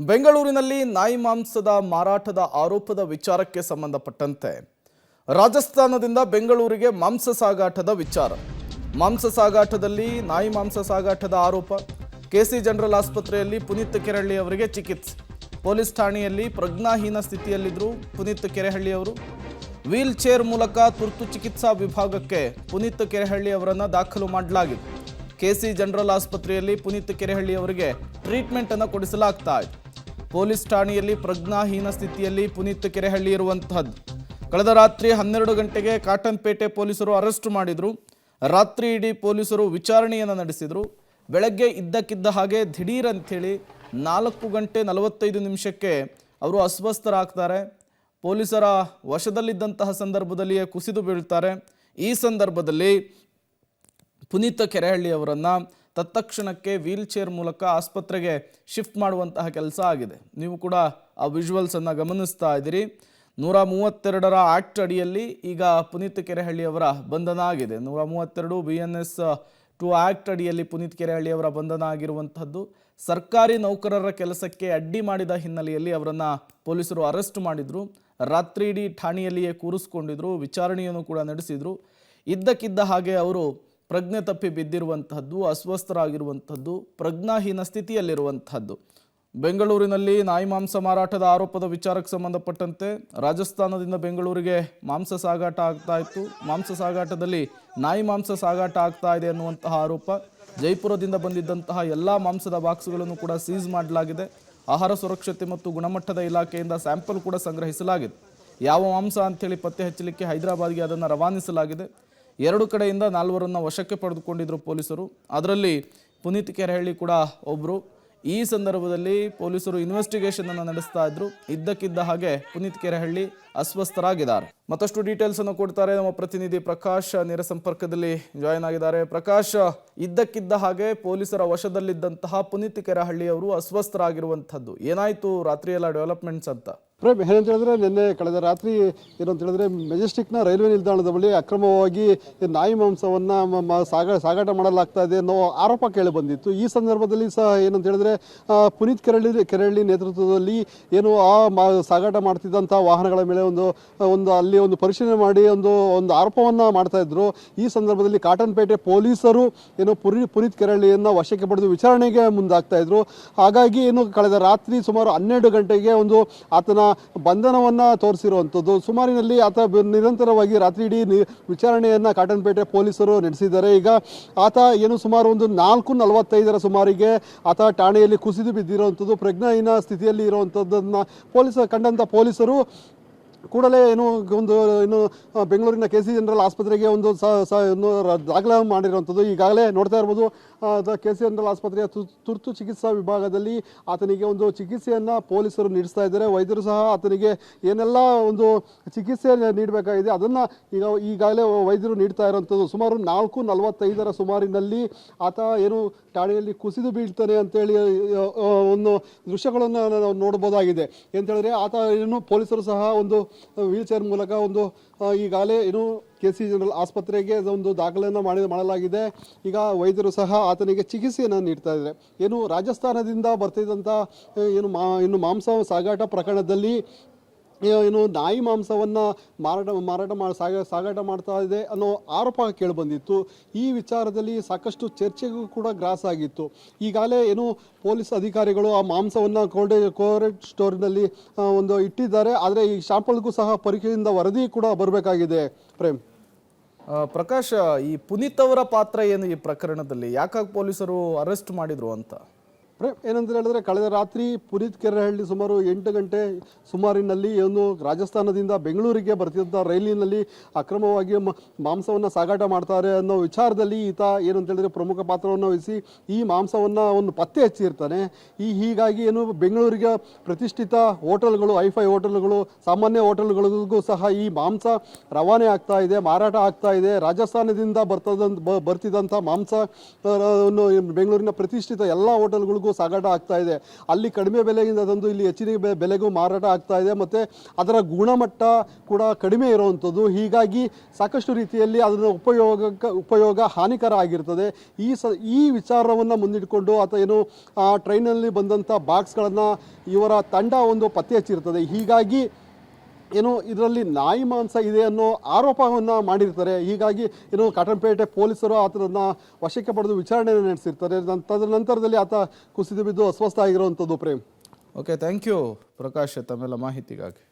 ಬೆಂಗಳೂರಿನಲ್ಲಿ ನಾಯಿ ಮಾಂಸದ ಮಾರಾಟದ ಆರೋಪದ ವಿಚಾರಕ್ಕೆ ಸಂಬಂಧಪಟ್ಟಂತೆ ರಾಜಸ್ಥಾನದಿಂದ ಬೆಂಗಳೂರಿಗೆ ಮಾಂಸ ಸಾಗಾಟದ ವಿಚಾರ. ಮಾಂಸ ಸಾಗಾಟದಲ್ಲಿ ನಾಯಿ ಮಾಂಸ ಸಾಗಾಟದ ಆರೋಪ. ಕೆಸಿ ಜನರಲ್ ಆಸ್ಪತ್ರೆಯಲ್ಲಿ ಪುನೀತ್ ಕೆರೆಹಳ್ಳಿ ಅವರಿಗೆ ಚಿಕಿತ್ಸೆ. ಪೊಲೀಸ್ ಠಾಣೆಯಲ್ಲಿ ಪ್ರಜ್ಞಾಹೀನ ಸ್ಥಿತಿಯಲ್ಲಿದ್ದರು ಪುನೀತ್ ಕೆರೆಹಳ್ಳಿ ಅವರು. ವೀಲ್ ಚೇರ್ ಮೂಲಕ ತುರ್ತು ಚಿಕಿತ್ಸಾ ವಿಭಾಗಕ್ಕೆ ಪುನೀತ್ ಕೆರೆಹಳ್ಳಿ ಅವರನ್ನು ದಾಖಲು ಮಾಡಲಾಗಿದೆ. ಕೆಸಿ ಜನರಲ್ ಆಸ್ಪತ್ರೆಯಲ್ಲಿ ಪುನೀತ್ ಕೆರೆಹಳ್ಳಿ ಅವರಿಗೆ ಟ್ರೀಟ್ಮೆಂಟ್ ಅನ್ನು ಕೊಡಿಸಲಾಗ್ತಾ ಇದೆ. ಪೊಲೀಸ್ ಠಾಣೆಯಲ್ಲಿ ಪ್ರಜ್ಞಾಹೀನ ಸ್ಥಿತಿಯಲ್ಲಿ ಪುನೀತ್ ಕೆರೆಹಳ್ಳಿ ಇರುವಂತಹದ್ದು. ಕಳೆದ ರಾತ್ರಿ 12 ಗಂಟೆಗೆ ಕಾಟನ್ಪೇಟೆ ಪೊಲೀಸರು ಅರೆಸ್ಟ್ ಮಾಡಿದ್ರು. ರಾತ್ರಿ ಇಡೀ ಪೊಲೀಸರು ವಿಚಾರಣೆಯನ್ನು ನಡೆಸಿದ್ರು. ಬೆಳಗ್ಗೆ ಇದ್ದಕ್ಕಿದ್ದ ಹಾಗೆ ದಿಢೀರ್ ಅಂಥೇಳಿ 4 ಗಂಟೆ 45 ನಿಮಿಷಕ್ಕೆ ಅವರು ಅಸ್ವಸ್ಥರಾಗ್ತಾರೆ. ಪೊಲೀಸರ ವಶದಲ್ಲಿದ್ದಂತಹ ಸಂದರ್ಭದಲ್ಲಿಯೇ ಕುಸಿದು ಬೀಳ್ತಾರೆ. ಈ ಸಂದರ್ಭದಲ್ಲಿ ಪುನೀತ್ ಕೆರೆಹಳ್ಳಿ ಅವರನ್ನು ತತ್ಕ್ಷಣಕ್ಕೆ ವೀಲ್ ಚೇರ್ ಮೂಲಕ ಆಸ್ಪತ್ರೆಗೆ ಶಿಫ್ಟ್ ಮಾಡುವಂತಹ ಕೆಲಸ ಆಗಿದೆ. ನೀವು ಕೂಡ ಆ ವಿಜುವಲ್ಸನ್ನು ಗಮನಿಸ್ತಾ ಇದ್ದೀರಿ. 132ರ ಆ್ಯಕ್ಟ್ ಅಡಿಯಲ್ಲಿ ಈಗ ಪುನೀತ್ ಕೆರೆಹಳ್ಳಿ ಅವರ ಬಂಧನ ಆಗಿದೆ. 132 BNS 2 ಆ್ಯಕ್ಟ್ ಅಡಿಯಲ್ಲಿ ಪುನೀತ್ ಕೆರೆಹಳ್ಳಿ ಅವರ ಬಂಧನ ಆಗಿರುವಂಥದ್ದು. ಸರ್ಕಾರಿ ನೌಕರರ ಕೆಲಸಕ್ಕೆ ಅಡ್ಡಿ ಮಾಡಿದ ಹಿನ್ನೆಲೆಯಲ್ಲಿ ಅವರನ್ನು ಪೊಲೀಸರು ಅರೆಸ್ಟ್ ಮಾಡಿದರು. ರಾತ್ರಿ ಇಡೀ ಠಾಣೆಯಲ್ಲಿಯೇ ಕೂರಿಸ್ಕೊಂಡಿದ್ರು. ವಿಚಾರಣೆಯನ್ನು ಕೂಡ ನಡೆಸಿದರು. ಇದ್ದಕ್ಕಿದ್ದ ಹಾಗೆ ಅವರು ಪ್ರಜ್ಞೆ ತಪ್ಪಿ ಬಿದ್ದಿರುವಂತಹದ್ದು, ಅಸ್ವಸ್ಥರಾಗಿರುವಂಥದ್ದು, ಪ್ರಜ್ಞಾಹೀನ ಸ್ಥಿತಿಯಲ್ಲಿರುವಂತಹದ್ದು. ಬೆಂಗಳೂರಿನಲ್ಲಿ ನಾಯಿ ಮಾಂಸ ಮಾರಾಟದ ಆರೋಪದ ವಿಚಾರಕ್ಕೆ ಸಂಬಂಧಪಟ್ಟಂತೆ ರಾಜಸ್ಥಾನದಿಂದ ಬೆಂಗಳೂರಿಗೆ ಮಾಂಸ ಸಾಗಾಟ ಆಗ್ತಾ ಇತ್ತು. ಮಾಂಸ ಸಾಗಾಟದಲ್ಲಿ ನಾಯಿ ಮಾಂಸ ಸಾಗಾಟ ಆಗ್ತಾ ಇದೆ ಅನ್ನುವಂತಹ ಆರೋಪ. ಜೈಪುರದಿಂದ ಬಂದಿದ್ದಂತಹ ಎಲ್ಲ ಮಾಂಸದ ಬಾಕ್ಸ್ಗಳನ್ನು ಕೂಡ ಸೀಸ್ ಮಾಡಲಾಗಿದೆ. ಆಹಾರ ಸುರಕ್ಷತೆ ಮತ್ತು ಗುಣಮಟ್ಟದ ಇಲಾಖೆಯಿಂದ ಸ್ಯಾಂಪಲ್ ಕೂಡ ಸಂಗ್ರಹಿಸಲಾಗಿದೆ. ಯಾವ ಮಾಂಸ ಅಂಥೇಳಿ ಪತ್ತೆ ಹಚ್ಚಲಿಕ್ಕೆ ಹೈದರಾಬಾದ್ಗೆ ಅದನ್ನು ರವಾನಿಸಲಾಗಿದೆ. 2 ಕಡೆಯಿಂದ 4 ವಶಕ್ಕೆ ಪಡೆದುಕೊಂಡಿದ್ದರು ಪೊಲೀಸರು. ಅದರಲ್ಲಿ ಪುನೀತ್ ಕೆರೆಹಳ್ಳಿ ಕೂಡ ಒಬ್ಬರು. ಈ ಸಂದರ್ಭದಲ್ಲಿ ಪೊಲೀಸರು ಇನ್ವೆಸ್ಟಿಗೇಷನ್ ಅನ್ನು ನಡೆಸ್ತಾ ಇದ್ರು. ಇದ್ದಕ್ಕಿದ್ದ ಹಾಗೆ ಪುನೀತ್ ಕೆರೆಹಳ್ಳಿ ಅಸ್ವಸ್ಥರಾಗಿದ್ದಾರೆ. ಮತ್ತಷ್ಟು ಡೀಟೇಲ್ಸ್ ಅನ್ನು ಕೊಡ್ತಾರೆ ನಮ್ಮ ಪ್ರತಿನಿಧಿ ಪ್ರಕಾಶ್, ನೇರ ಸಂಪರ್ಕದಲ್ಲಿ ಜಾಯಿನ್ ಆಗಿದ್ದಾರೆ. ಪ್ರಕಾಶ್, ಇದ್ದಕ್ಕಿದ್ದ ಹಾಗೆ ಪೊಲೀಸರ ವಶದಲ್ಲಿದ್ದಂತಹ ಪುನೀತ್ ಕೆರೆಹಳ್ಳಿ ಅವರು ಅಸ್ವಸ್ಥರಾಗಿರುವಂಥದ್ದು, ಏನಾಯ್ತು ರಾತ್ರಿ ಎಲ್ಲ ಡೆವಲಪ್ಮೆಂಟ್ಸ್ ಅಂತ? ಏನಂತ ಹೇಳಿದ್ರೆ, ನಿನ್ನೆ ಕಳೆದ ರಾತ್ರಿ ಏನಂತ ಹೇಳಿದ್ರೆ ಮೆಜೆಸ್ಟಿಕ್ನ ರೈಲ್ವೆ ನಿಲ್ದಾಣದ ಬಳಿ ಅಕ್ರಮವಾಗಿ ನಾಯಿ ಮಾಂಸವನ್ನು ಸಾಗಾಟ ಮಾಡಲಾಗ್ತಾ ಇದೆ ಅನ್ನೋ ಆರೋಪ ಕೇಳಿ ಬಂದಿತ್ತು. ಈ ಸಂದರ್ಭದಲ್ಲಿ ಸಹ ಏನಂತ ಹೇಳಿದ್ರೆ ಪುನೀತ್ ಕೆರೆಹಳ್ಳಿ ನೇತೃತ್ವದಲ್ಲಿ ಏನು ಸಾಗಾಟ ಮಾಡ್ತಿದ್ದಂಥ ವಾಹನಗಳ ಮೇಲೆ ಅಲ್ಲಿ ಒಂದು ಪರಿಶೀಲನೆ ಮಾಡಿ ಒಂದು ಆರೋಪವನ್ನು ಮಾಡ್ತಾ ಇದ್ರು. ಈ ಸಂದರ್ಭದಲ್ಲಿ ಕಾಟನ್ಪೇಟೆ ಪೊಲೀಸರು ಏನು ಪುನೀತ್ ಕೆರೆಹಳ್ಳಿಯನ್ನು ವಶಕ್ಕೆ ಪಡೆದು ವಿಚಾರಣೆಗೆ ಮುಂದಾಗ್ತಾ ಇದ್ರು. ಹಾಗಾಗಿ ಏನು ಕಳೆದ ರಾತ್ರಿ ಸುಮಾರು 12 ಗಂಟೆಗೆ ಆತನ ಬಂಧನವನ್ನು ತೋರಿಸಿರುವಂಥದ್ದು. ಸುಮಾರಿನಲ್ಲಿ ಆತ ನಿರಂತರವಾಗಿ ರಾತ್ರಿ ಇಡೀ ವಿಚಾರಣೆಯನ್ನು ಕಾಟನ್ಪೇಟೆ ಪೊಲೀಸರು ನಡೆಸಿದ್ದಾರೆ. ಈಗ ಆತ ಏನು ಸುಮಾರು 4:45 ಸುಮಾರಿಗೆ ಆತ ಠಾಣೆಯಲ್ಲಿ ಕುಸಿದು ಬಿದ್ದಿರುವಂಥದ್ದು, ಪ್ರಜ್ಞಾಹೀನ ಸ್ಥಿತಿಯಲ್ಲಿ ಇರುವಂಥದ್ದನ್ನು ಕಂಡಂಥ ಪೊಲೀಸರು ಕೂಡಲೇ ಬೆಂಗಳೂರಿನ ಕೆಸಿ ಜನರಲ್ ಆಸ್ಪತ್ರೆಗೆ ದಾಖಲೆ ಮಾಡಿರುವಂಥದ್ದು. ಈಗಾಗಲೇ ನೋಡ್ತಾ ಇರ್ಬೋದು, ಕೆಸಿ ಜನರಲ್ ಆಸ್ಪತ್ರೆಯ ತುರ್ತು ಚಿಕಿತ್ಸಾ ವಿಭಾಗದಲ್ಲಿ ಆತನಿಗೆ ಚಿಕಿತ್ಸೆಯನ್ನು ಪೊಲೀಸರು ನೀಡಿಸ್ತಾ ಇದ್ದಾರೆ. ವೈದ್ಯರು ಸಹ ಆತನಿಗೆ ಏನೆಲ್ಲ ಚಿಕಿತ್ಸೆ ನೀಡಬೇಕಾಗಿದೆ ಅದನ್ನು ಈಗಾಗಲೇ ವೈದ್ಯರು ನೀಡ್ತಾ ಇರುವಂಥದ್ದು. ಸುಮಾರು 4:45 ಸುಮಾರಿನಲ್ಲಿ ಆತ ಠಾಣೆಯಲ್ಲಿ ಕುಸಿದು ಬೀಳ್ತಾನೆ ಅಂತೇಳಿ ಒಂದು ದೃಶ್ಯಗಳನ್ನು ನಾವು ನೋಡ್ಬೋದಾಗಿದೆ. ಎಂತೇಳಿದ್ರೆ ಆತ ಪೊಲೀಸರು ಸಹ ವೀಲ್ ಚೇರ್ ಮೂಲಕ ಈಗಾಗಲೇ ಕೆಸಿ ಜನರಲ್ ಆಸ್ಪತ್ರೆಗೆ ದಾಖಲೆಯನ್ನು ಮಾಡಲಾಗಿದೆ. ಈಗ ವೈದ್ಯರು ಸಹ ಆತನಿಗೆ ಚಿಕಿತ್ಸೆಯನ್ನು ನೀಡ್ತಾ ಇದ್ದಾರೆ. ರಾಜಸ್ಥಾನದಿಂದ ಬರ್ತಿದ್ದಂಥ ಮಾಂಸ ಸಾಗಾಟ ಪ್ರಕರಣದಲ್ಲಿ ನಾಯಿ ಮಾಂಸವನ್ನು ಸಾಗಾಟ ಮಾಡ್ತಾ ಇದೆ ಅನ್ನೋ ಆರೋಪ ಕೇಳಿಬಂದಿತ್ತು. ಈ ವಿಚಾರದಲ್ಲಿ ಸಾಕಷ್ಟು ಚರ್ಚೆಗೂ ಕೂಡ ಗ್ರಾಸ ಆಗಿತ್ತು. ಈಗಾಗಲೇ ಪೊಲೀಸ್ ಅಧಿಕಾರಿಗಳು ಆ ಮಾಂಸವನ್ನು ಕೋಲ್ಡ್ ಸ್ಟೋರ್ನಲ್ಲಿ ಇಟ್ಟಿದ್ದಾರೆ. ಆದರೆ ಈ ಶಾಂಪಲ್ಗೂ ಸಹ ಪರೀಕ್ಷೆಯಿಂದ ವರದಿ ಕೂಡ ಬರಬೇಕಾಗಿದೆ. ಪ್ರಕಾಶ್, ಈ ಪುನೀತ್ ಅವರ ಪಾತ್ರ ಏನು ಈ ಪ್ರಕರಣದಲ್ಲಿ? ಯಾಕಾಗಿ ಪೊಲೀಸರು ಅರೆಸ್ಟ್ ಮಾಡಿದ್ರು ಅಂತ? ಏನಂತ ಹೇಳಿದ್ರೆ, ಕಳೆದ ರಾತ್ರಿ ಪುನೀತ್ ಕೆರೆಹಳ್ಳಿ ಸುಮಾರು 8 ಗಂಟೆ ಸುಮಾರಿನಲ್ಲಿ ರಾಜಸ್ಥಾನದಿಂದ ಬೆಂಗಳೂರಿಗೆ ಬರ್ತಿದ್ದ ರೈಲಿನಲ್ಲಿ ಅಕ್ರಮವಾಗಿ ಮಾಂಸವನ್ನು ಸಾಗಾಟ ಮಾಡ್ತಾರೆ ಅನ್ನೋ ವಿಚಾರದಲ್ಲಿ ಈತ ಏನಂತ ಹೇಳಿದ್ರೆ ಪ್ರಮುಖ ಪಾತ್ರವನ್ನು ವಹಿಸಿ ಈ ಮಾಂಸವನ್ನು ಪತ್ತೆ ಹಚ್ಚಿರ್ತಾನೆ. ಹೀಗಾಗಿ ಬೆಂಗಳೂರಿಗೆ ಪ್ರತಿಷ್ಠಿತ ಹೋಟೆಲ್ಗಳು, ಐಫೈ ಹೋಟೆಲ್ಗಳು, ಸಾಮಾನ್ಯ ಹೋಟೆಲ್ಗಳಿಗೂ ಸಹ ಈ ಮಾಂಸ ರವಾನೆ ಆಗ್ತಾ ಇದೆ, ಮಾರಾಟ ಆಗ್ತಾ ಇದೆ. ರಾಜಸ್ಥಾನದಿಂದ ಬರ್ತಿದ್ದಂಥ ಮಾಂಸ ಬೆಂಗಳೂರಿನ ಪ್ರತಿಷ್ಠಿತ ಎಲ್ಲ ಹೋಟೆಲ್ಗಳಿಗೂ ಮಾರ್ಕೆಟ್ಗೂ ಸಾಗಾಟ ಆಗ್ತಾ ಇದೆ. ಅಲ್ಲಿ ಕಡಿಮೆ ಬೆಲೆಗಿಂದ ತಂದು ಇಲ್ಲಿ ಹೆಚ್ಚಿನ ಬೆಲೆಗೂ ಮಾರಾಟ ಆಗ್ತಾ ಇದೆ, ಮತ್ತು ಅದರ ಗುಣಮಟ್ಟ ಕೂಡ ಕಡಿಮೆ ಇರುವಂಥದ್ದು. ಹೀಗಾಗಿ ಸಾಕಷ್ಟು ರೀತಿಯಲ್ಲಿ ಅದರ ಉಪಯೋಗ ಹಾನಿಕರ ಆಗಿರ್ತದೆ. ಈ ವಿಚಾರವನ್ನು ಮುಂದಿಟ್ಕೊಂಡು ಆತ ಏನು ಟ್ರೈನಲ್ಲಿ ಬಂದಂಥ ಬಾಕ್ಸ್ಗಳನ್ನು ಇವರ ತಂಡ ಒಂದು ಪತ್ತೆ ಹಚ್ಚಿರ್ತದೆ. ಹೀಗಾಗಿ ಏನು ಇದರಲ್ಲಿ ನಾಯಿ ಮಾಂಸ ಇದೆ ಅನ್ನೋ ಆರೋಪವನ್ನು ಮಾಡಿರ್ತಾರೆ. ಹೀಗಾಗಿ ಏನು ಕಾಟನ್ಪೇಟೆ ಪೊಲೀಸರು ಆತನನ್ನು ವಶಕ್ಕೆ ಪಡೆದು ವಿಚಾರಣೆ ನಡೆಸಿರ್ತಾರೆ. ತದನಂತರದಲ್ಲಿ ಆತ ಕುಸಿದು ಬಿದ್ದು ಅಸ್ವಸ್ಥ ಆಗಿರುವಂಥದ್ದು. Prem. Okay, thank you Prakash ತಮ್ಮೆಲ್ಲ ಮಾಹಿತಿಗಾಗಿ.